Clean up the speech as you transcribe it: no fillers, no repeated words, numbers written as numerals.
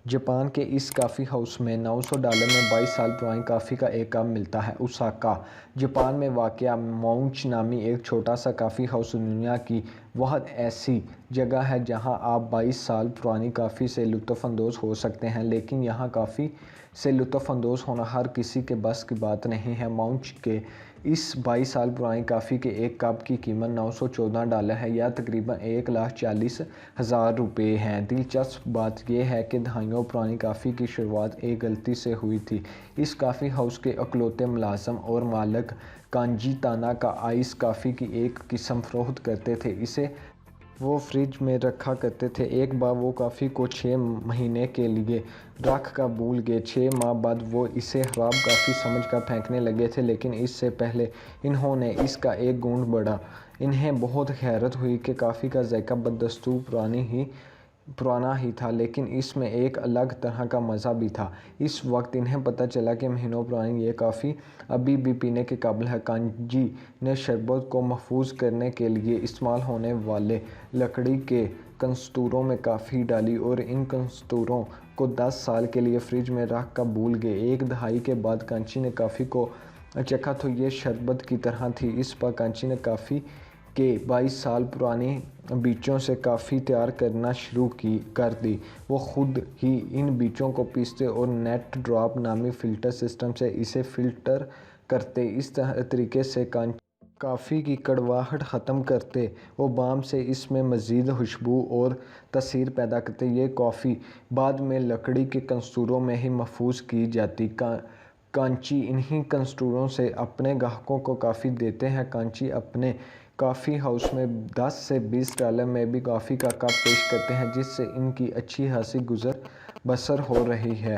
Japan کے اس کافی house میں $900 میں 22 سال پرانی کافی کا ایک کپ ملتا ہے۔ اوساکا، جاپان میں واقع موچ نامی ایک چھوٹا سا کافی ہاؤس دنیا کی واحد ایسی جگہ ہے جہاں آپ 22 سال پرانی کافی سے لطف اندوز ہو سکتے ہیں، لیکن یہاں کافی سے لطف اندوز ہونا ہر کسی کے بس کی بات نہیں ہے۔ موچ کے اس 22 سال پرانی کافی کے ایک کپ کی قیمت $914 ہے یا تقریباً $1,40,000 ہے۔ دلچسپ بات یہ ہے کہ دہائیوں پرانی کافی کی شروعات ایک غلطی سے ہوئی تھی۔ اس کافی ہاؤس کے اکلوتے ملازم اور مالک کانجی تاناکا آئس کافی کی ایک قسم فروخت کرتے تھے۔ اسے وہ فریج میں رکھا کرتے تھے۔ ایک بار وہ کافی کو 6 مہینے کے لیے رکھ کر بھول گئے۔ 6 ماہ بعد وہ اسے خراب کافی سمجھ کر پھینکنے لگے تھے، لیکن اس سے پہلے انہوں نے اس کا ایک گھونٹ بھرا۔ انہیں بہت حیرت ہوئی کہ کافی کا ذائقہ بدستور پرانا ہی تھا، لیکن اس میں ایک الگ طرح کا مزہ بھی تھا۔ اس وقت انہیں پتہ چلا کہ مہینوں پرانی یہ کافی ابھی بھی پینے کے قابل ہے۔ کانجی نے شربت کو محفوظ کرنے کے لیے استعمال ہونے والے لکڑی کے کنستوروں میں کافی ڈالی اور ان کنستوروں کو 10 سال کے لیے فریج میں رکھ کر بھول گئے۔ ایک دہائی کے بعد کانچی نے کافی کو چکھا تو یہ شربت کی طرح تھی۔ اس پر کانچی نے کافی کے 22 سال پرانے بیجوں سے کافی تیار کرنا شروع کر دی۔ وہ خود ہی ان بیجوں کو پیستے اور نیٹ ڈراپ نامی فلٹر سسٹم سے اسے فلٹر کرتے۔ اس طریقے سے کافی کی کڑواہٹ ختم کرتے وہ بام سے اس میں مزید خوشبو اور تاثیر پیدا کرتے۔ یہ کافی بعد میں لکڑی کے کنستوروں میں ہی محفوظ کی جاتی۔ کانچی انہی کنستوروں سے اپنے گاہکوں کو کافی دیتے ہیں۔ کانچی اپنے کافی ہاؤس میں $10 سے $20 میں بھی کافی کا کپ پیش کرتے ہیں، جس سے ان کی اچھی خاصی گزر بسر ہو رہی ہے۔